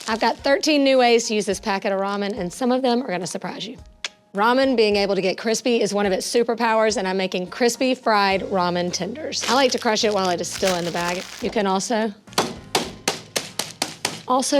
I've got 13 new ways to use this packet of ramen, and some of them are gonna surprise you. Ramen being able to get crispy is one of its superpowers, and I'm making crispy fried ramen tenders. I like to crush it while it is still in the bag. You can also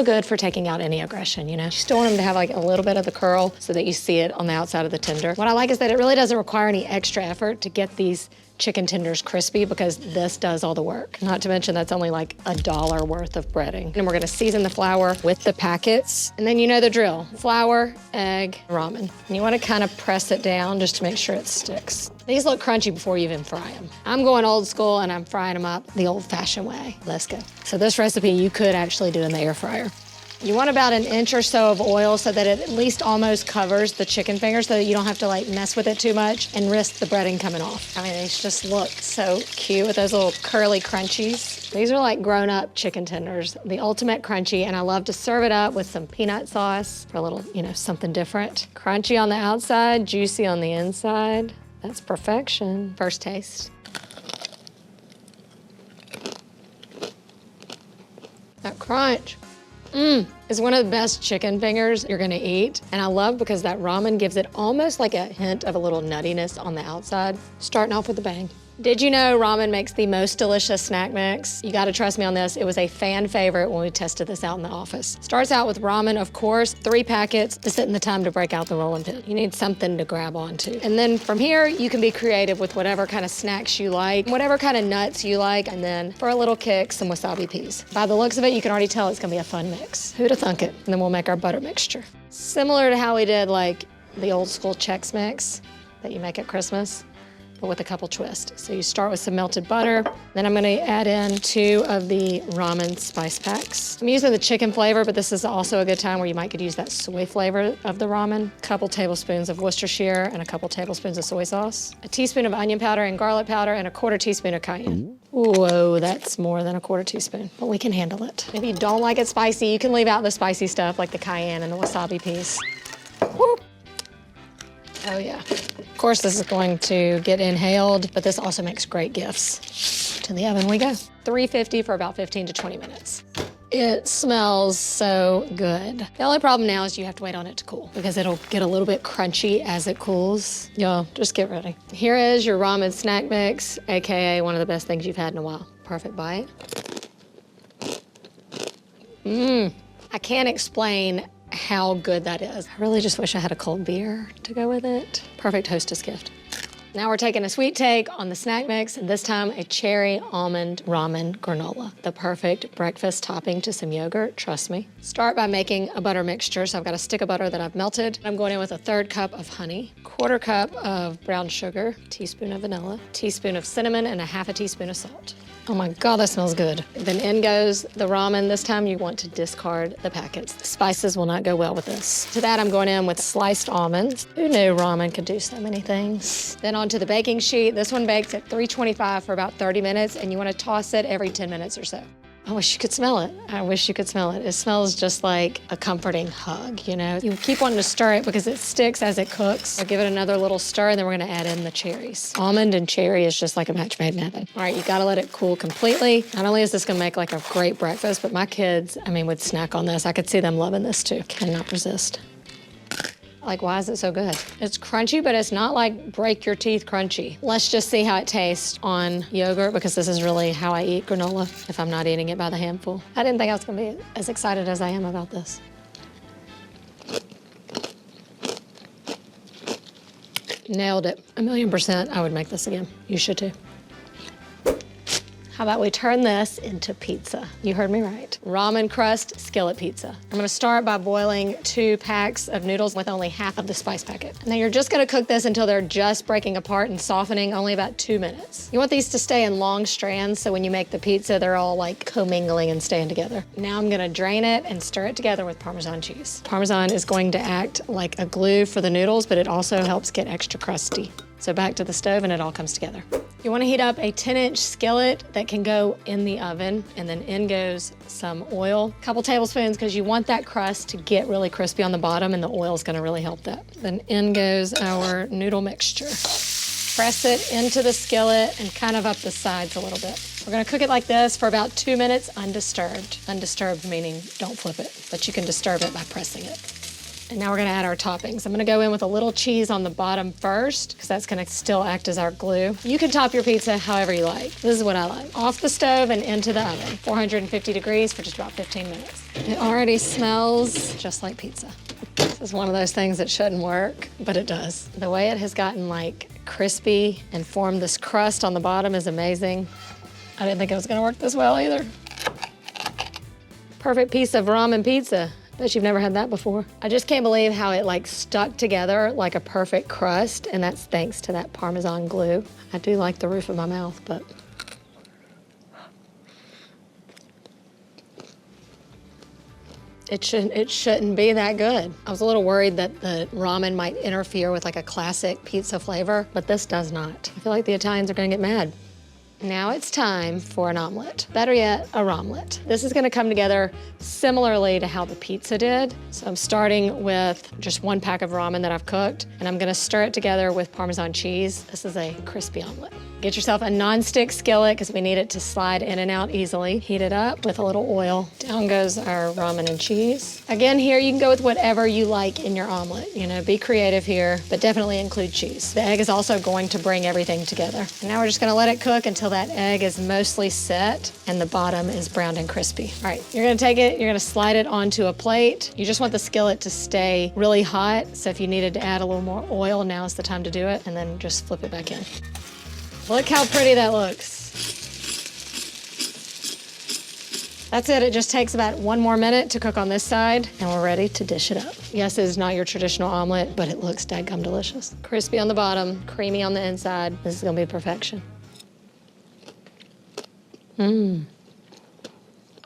good for taking out any aggression, you know? You still want them to have like a little bit of the curl so that you see it on the outside of the tender. What I like is that it really doesn't require any extra effort to get these chicken tenders crispy because this does all the work. Not to mention that's only like $1 worth of breading. And we're gonna season the flour with the packets. And then you know the drill. Flour, egg, ramen. And you wanna kind of press it down just to make sure it sticks. These look crunchy before you even fry them. I'm going old school and I'm frying them up the old-fashioned way. Let's go. So this recipe you could actually do in the air fryer. You want about 1 inch or so of oil so that it at least almost covers the chicken fingers so that you don't have to like mess with it too much and risk the breading coming off. I mean, these just look so cute with those little curly crunchies. These are like grown-up chicken tenders, the ultimate crunchy, and I love to serve it up with some peanut sauce for a little, you know, something different. Crunchy on the outside, juicy on the inside. That's perfection. First taste. That crunch. It's one of the best chicken fingers you're gonna eat. And I love because that ramen gives it almost like a hint of a little nuttiness on the outside. Starting off with a bang. Did you know ramen makes the most delicious snack mix? You gotta trust me on this. It was a fan favorite when we tested this out in the office. Starts out with ramen, of course, 3 packets to sit in the time to break out the rolling pin. You need something to grab onto. And then from here, you can be creative with whatever kind of snacks you like, whatever kind of nuts you like, and then for a little kick, some wasabi peas. By the looks of it, you can already tell it's gonna be a fun mix. Who'd have thunk it? And then we'll make our butter mixture. Similar to how we did like the old school Chex Mix that you make at Christmas, but with a couple twists. So you start with some melted butter. Then I'm gonna add in 2 of the ramen spice packs. I'm using the chicken flavor, but this is also a good time where you might could use that soy flavor of the ramen. A couple tablespoons of Worcestershire and a couple tablespoons of soy sauce. A teaspoon of onion powder and garlic powder and a 1/4 teaspoon of cayenne. Whoa, that's more than a 1/4 teaspoon, but we can handle it. If you don't like it spicy, you can leave out the spicy stuff like the cayenne and the wasabi piece. Woo. Oh yeah. Of course, this is going to get inhaled, but this also makes great gifts. To the oven we go. 350 for about 15 to 20 minutes. It smells so good. The only problem now is you have to wait on it to cool because it'll get a little bit crunchy as it cools. Y'all, just get ready. Here is your ramen snack mix, AKA one of the best things you've had in a while. Perfect bite. I can't explain how good that is. I really just wish I had a cold beer to go with it. Perfect hostess gift. Now we're taking a sweet take on the snack mix, and this time a cherry almond ramen granola. The perfect breakfast topping to some yogurt, trust me. Start by making a butter mixture. So I've got a stick of butter that I've melted. I'm going in with a 1/3 cup of honey, 1/4 cup of brown sugar, teaspoon of vanilla, teaspoon of cinnamon, and a 1/2 teaspoon of salt. Oh my God, that smells good. Then in goes the ramen. This time you want to discard the packets. The spices will not go well with this. To that, I'm going in with sliced almonds. Who knew ramen could do so many things? Then onto the baking sheet. This one bakes at 325 for about 30 minutes, and you want to toss it every 10 minutes or so. I wish you could smell it. I wish you could smell it. It smells just like a comforting hug, you know? You keep wanting to stir it because it sticks as it cooks. So give it another little stir, and then we're gonna add in the cherries. Almond and cherry is just like a match made in heaven. All right, you gotta let it cool completely. Not only is this gonna make like a great breakfast, but my kids, I mean, would snack on this. I could see them loving this too. Cannot resist. Like, why is it so good? It's crunchy, but it's not like break your teeth crunchy. Let's just see how it tastes on yogurt because this is really how I eat granola if I'm not eating it by the handful. I didn't think I was gonna be as excited as I am about this. Nailed it. 1,000,000%, I would make this again. You should too. How about we turn this into pizza? You heard me right. Ramen crust skillet pizza. I'm gonna start by boiling 2 packs of noodles with only 1/2 of the spice packet. Now you're just gonna cook this until they're just breaking apart and softening, only about 2 minutes. You want these to stay in long strands so when you make the pizza, they're all like commingling and staying together. Now I'm gonna drain it and stir it together with Parmesan cheese. Parmesan is going to act like a glue for the noodles, but it also helps get extra crusty. So back to the stove and it all comes together. You wanna heat up a 10-inch skillet that can go in the oven, and then in goes some oil, a couple tablespoons, because you want that crust to get really crispy on the bottom, and the oil is gonna really help that. Then in goes our noodle mixture. Press it into the skillet and kind of up the sides a little bit. We're gonna cook it like this for about 2 minutes undisturbed. Undisturbed meaning don't flip it, but you can disturb it by pressing it. And now we're gonna add our toppings. I'm gonna go in with a little cheese on the bottom first, because that's gonna still act as our glue. You can top your pizza however you like. This is what I like. Off the stove and into the oven, 450 degrees for just about 15 minutes. It already smells just like pizza. This is one of those things that shouldn't work, but it does. The way it has gotten like crispy and formed this crust on the bottom is amazing. I didn't think it was gonna work this well either. Perfect piece of ramen pizza. Bet you've never had that before. I just can't believe how it like stuck together like a perfect crust, and that's thanks to that Parmesan glue. I do like the roof of my mouth, but. It shouldn't be that good. I was a little worried that the ramen might interfere with like a classic pizza flavor, but this does not. I feel like the Italians are gonna get mad. Now it's time for an omelet. Better yet, a romelet. This is gonna come together similarly to how the pizza did. So I'm starting with just 1 pack of ramen that I've cooked, and I'm gonna stir it together with Parmesan cheese. This is a crispy omelet. Get yourself a non-stick skillet because we need it to slide in and out easily. Heat it up with a little oil. Down goes our ramen and cheese. Again, here you can go with whatever you like in your omelet. You know, be creative here, but definitely include cheese. The egg is also going to bring everything together. And now we're just gonna let it cook until that egg is mostly set and the bottom is browned and crispy. All right, you're gonna take it, you're gonna slide it onto a plate. You just want the skillet to stay really hot, so if you needed to add a little more oil, now's the time to do it, and then just flip it back in. Look how pretty that looks. That's it, it just takes about 1 more minute to cook on this side, and we're ready to dish it up. Yes, it is not your traditional omelet, but it looks dadgum delicious. Crispy on the bottom, creamy on the inside. This is gonna be perfection.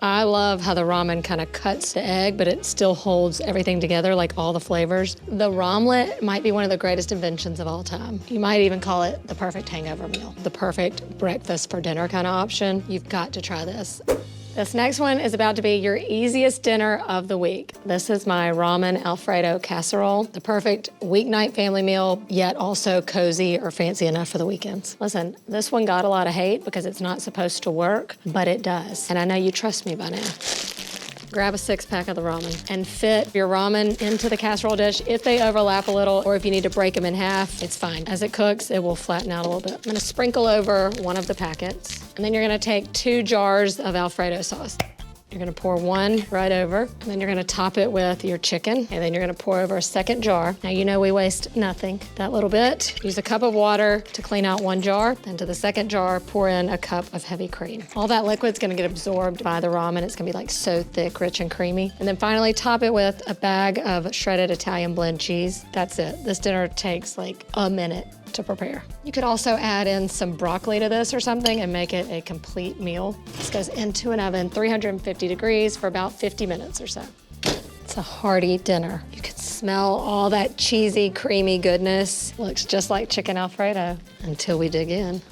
I love how the ramen kind of cuts the egg, but it still holds everything together, like all the flavors. The romelet might be one of the greatest inventions of all time. You might even call it the perfect hangover meal, the perfect breakfast for dinner kind of option. You've got to try this. This next one is about to be your easiest dinner of the week. This is my Ramen Alfredo Casserole, the perfect weeknight family meal, yet also cozy or fancy enough for the weekends. Listen, this one got a lot of hate because it's not supposed to work, but it does. And I know you trust me by now. Grab a 6-pack of the ramen and fit your ramen into the casserole dish. If they overlap a little, or if you need to break them in half, it's fine. As it cooks, it will flatten out a little bit. I'm gonna sprinkle over one of the packets, and then you're gonna take 2 jars of Alfredo sauce. You're gonna pour 1 right over, and then you're gonna top it with your chicken, and then you're gonna pour over a 2nd jar. Now you know we waste nothing. That little bit, use a cup of water to clean out 1 jar, then to the 2nd jar, pour in a cup of heavy cream. All that liquid's gonna get absorbed by the ramen. It's gonna be like so thick, rich, and creamy. And then finally top it with a bag of shredded Italian blend cheese. That's it. This dinner takes like a minute to prepare. You could also add in some broccoli to this or something and make it a complete meal. This goes into an oven, 350 degrees for about 50 minutes or so. It's a hearty dinner. You can smell all that cheesy, creamy goodness. Looks just like chicken Alfredo until we dig in.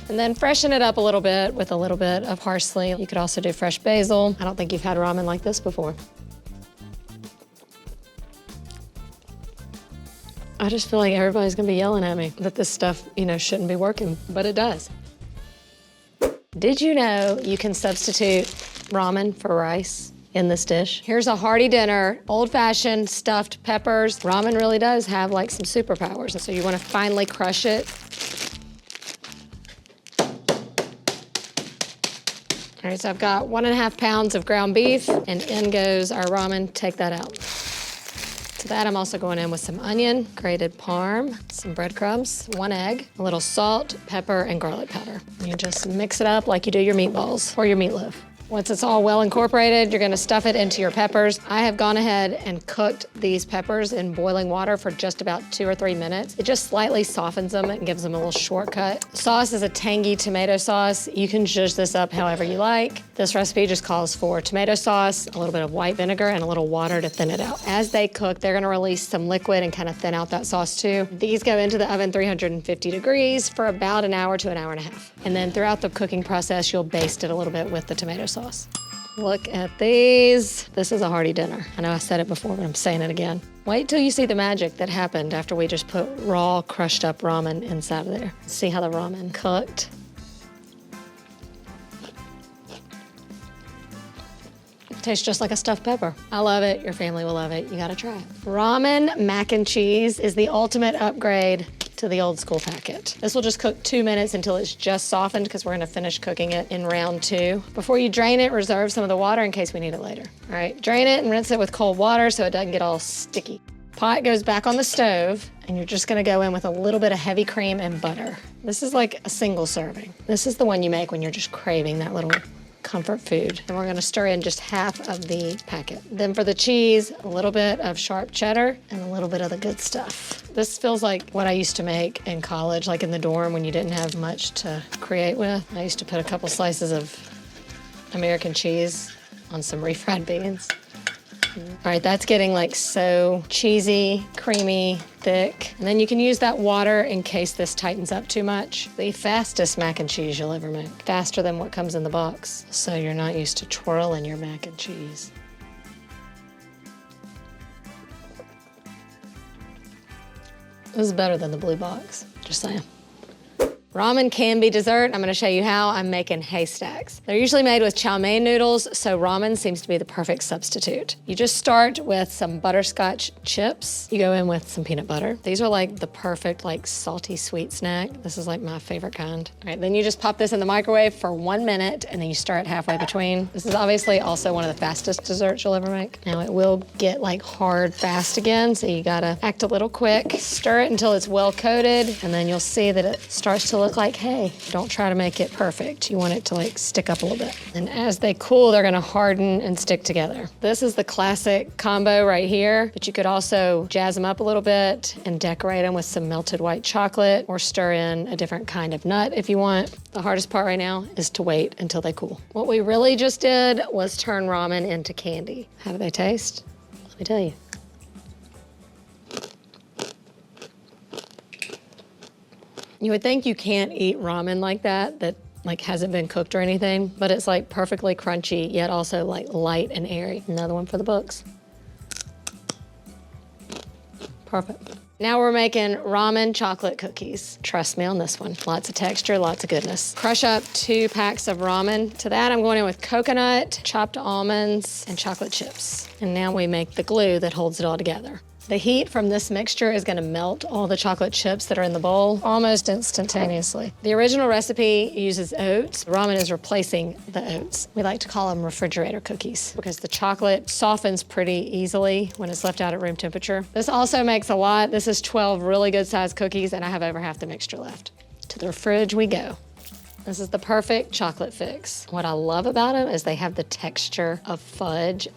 And then freshen it up a little bit with a little bit of parsley. You could also do fresh basil. I don't think you've had ramen like this before. I just feel like everybody's gonna be yelling at me that this stuff, you know, shouldn't be working, but it does. Did you know you can substitute ramen for rice in this dish? Here's a hearty dinner, old-fashioned stuffed peppers. Ramen really does have like some superpowers, and so you wanna finely crush it. All right, so I've got 1.5 pounds of ground beef, and in goes our ramen. Take that out. To that, I'm also going in with some onion, grated parm, some breadcrumbs, 1 egg, a little salt, pepper, and garlic powder. You just mix it up like you do your meatballs or your meatloaf. Once it's all well incorporated, you're gonna stuff it into your peppers. I have gone ahead and cooked these peppers in boiling water for just about 2 or 3 minutes. It just slightly softens them and gives them a little shortcut. Sauce is a tangy tomato sauce. You can zhuzh this up however you like. This recipe just calls for tomato sauce, a little bit of white vinegar, and a little water to thin it out. As they cook, they're gonna release some liquid and kind of thin out that sauce too. These go into the oven 350 degrees for about 1 hour to 1.5 hours. And then throughout the cooking process, you'll baste it a little bit with the tomato sauce. Look at these. This is a hearty dinner. I know I said it before, but I'm saying it again. Wait till you see the magic that happened after we just put raw, crushed up ramen inside of there. See how the ramen cooked. Tastes just like a stuffed pepper. I love it. Your family will love it. You gotta try it. Ramen Mac and Cheese is the ultimate upgrade to the old school packet. This will just cook 2 minutes until it's just softened because we're gonna finish cooking it in round 2. Before you drain it, reserve some of the water in case we need it later. All right, drain it and rinse it with cold water so it doesn't get all sticky. Pot goes back on the stove, and you're just gonna go in with a little bit of heavy cream and butter. This is like a single serving. This is the one you make when you're just craving that little comfort food. And we're gonna stir in just half of the packet. Then for the cheese, a little bit of sharp cheddar and a little bit of the good stuff. This feels like what I used to make in college, like in the dorm when you didn't have much to create with. I used to put a couple slices of American cheese on some refried beans. All right, that's getting like so cheesy, creamy, thick. And then you can use that water in case this tightens up too much. The fastest mac and cheese you'll ever make. Faster than what comes in the box. So you're not used to twirling your mac and cheese. This is better than the blue box, just saying. Ramen can be dessert. I'm gonna show you how I'm making haystacks. They're usually made with chow mein noodles, so ramen seems to be the perfect substitute. You just start with some butterscotch chips. You go in with some peanut butter. These are like the perfect like salty sweet snack. This is like my favorite kind. All right, then you just pop this in the microwave for 1 minute and then you stir it halfway between. This is obviously also one of the fastest desserts you'll ever make. Now it will get like hard fast again, so you gotta act a little quick. Stir it until it's well coated and then you'll see that it starts to look like hay. Don't try to make it perfect. You want it to like stick up a little bit. And as they cool, they're gonna harden and stick together. This is the classic combo right here, but you could also jazz them up a little bit and decorate them with some melted white chocolate or stir in a different kind of nut if you want. The hardest part right now is to wait until they cool. What we really just did was turn ramen into candy. How do they taste? Let me tell you. You would think you can't eat ramen like that like hasn't been cooked or anything, but it's like perfectly crunchy, yet also like light and airy. Another one for the books. Perfect. Now we're making ramen chocolate cookies. Trust me on this one. Lots of texture, lots of goodness. Crush up 2 packs of ramen. To that, I'm going in with coconut, chopped almonds, and chocolate chips. And now we make the glue that holds it all together. The heat from this mixture is gonna melt all the chocolate chips that are in the bowl almost instantaneously. The original recipe uses oats. Ramen is replacing the oats. We like to call them refrigerator cookies because the chocolate softens pretty easily when it's left out at room temperature. This also makes a lot. This is 12 really good sized cookies and I have over half the mixture left. To the fridge we go. This is the perfect chocolate fix. What I love about them is they have the texture of fudge.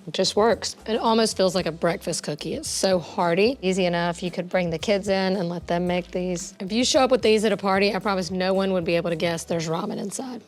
It just works. It almost feels like a breakfast cookie. It's so hearty, easy enough. You could bring the kids in and let them make these. If you show up with these at a party, I promise no one would be able to guess there's ramen inside.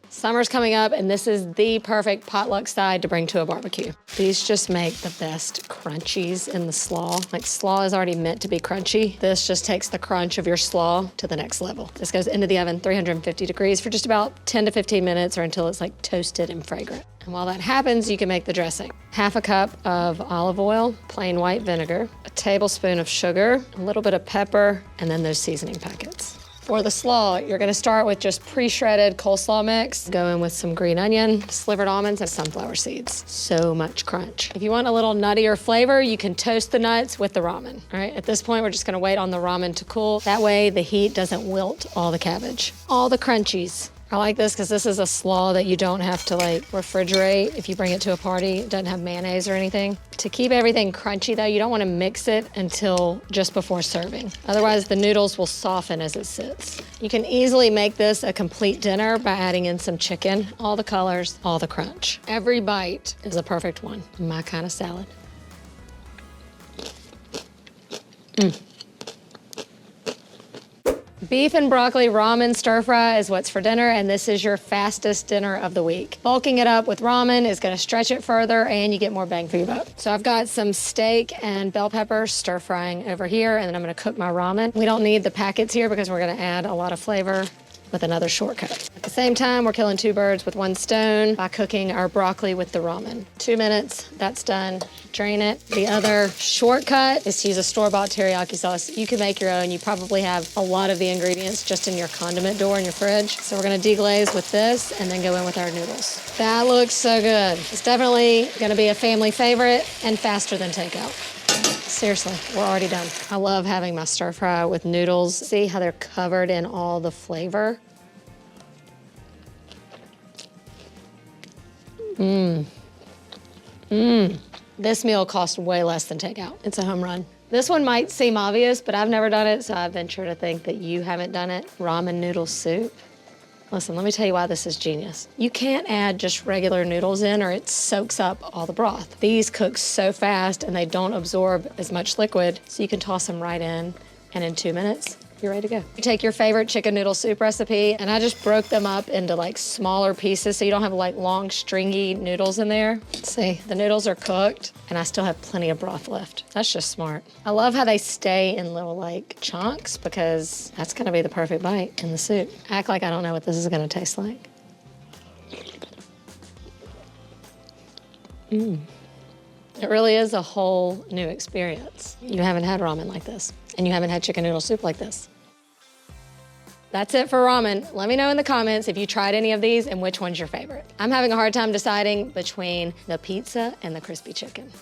Summer's coming up and this is the perfect potluck side to bring to a barbecue. These just make the best crunchies in the slaw. Like slaw is already meant to be crunchy. This just takes the crunch of your slaw to the next level. This goes into the oven 350 degrees for just about 10 to 15 minutes or until it's like toasted and fragrant. And while that happens, you can make the dressing. Half a cup of olive oil, plain white vinegar, a tablespoon of sugar, a little bit of pepper, and then those seasoning packets. For the slaw, you're gonna start with just pre-shredded coleslaw mix. Go in with some green onion, slivered almonds, and sunflower seeds. So much crunch. If you want a little nuttier flavor, you can toast the nuts with the ramen. All right, at this point, we're just gonna wait on the ramen to cool. That way, the heat doesn't wilt all the cabbage. All the crunchies. I like this because this is a slaw that you don't have to like refrigerate if you bring it to a party. It doesn't have mayonnaise or anything. To keep everything crunchy though, you don't want to mix it until just before serving. Otherwise the noodles will soften as it sits. You can easily make this a complete dinner by adding in some chicken, all the colors, all the crunch. Every bite is a perfect one. My kind of salad. Beef and broccoli ramen stir fry is what's for dinner, and this is your fastest dinner of the week. Bulking it up with ramen is gonna stretch it further and you get more bang for your buck. So I've got some steak and bell pepper stir frying over here, and then I'm gonna cook my ramen. We don't need the packets here because we're gonna add a lot of flavor with another shortcut. At the same time, we're killing two birds with one stone by cooking our broccoli with the ramen. 2 minutes, that's done. Drain it. The other shortcut is to use a store-bought teriyaki sauce. You can make your own. You probably have a lot of the ingredients just in your condiment door in your fridge. So we're gonna deglaze with this and then go in with our noodles. That looks so good. It's definitely gonna be a family favorite and faster than takeout. Seriously, we're already done. I love having my stir fry with noodles. See how they're covered in all the flavor? This meal costs way less than takeout. It's a home run. This one might seem obvious, but I've never done it, so I venture to think that you haven't done it. Ramen noodle soup. Listen, let me tell you why this is genius. You can't add just regular noodles in or it soaks up all the broth. These cook so fast and they don't absorb as much liquid, so you can toss them right in, and in 2 minutes, you're ready to go. You take your favorite chicken noodle soup recipe, and I just broke them up into like smaller pieces so you don't have like long stringy noodles in there. See, the noodles are cooked and I still have plenty of broth left. That's just smart. I love how they stay in little like chunks because that's gonna be the perfect bite in the soup. Act like I don't know what this is gonna taste like. It really is a whole new experience. You haven't had ramen like this, and you haven't had chicken noodle soup like this. That's it for ramen. Let me know in the comments if you tried any of these and which one's your favorite. I'm having a hard time deciding between the pizza and the crispy chicken.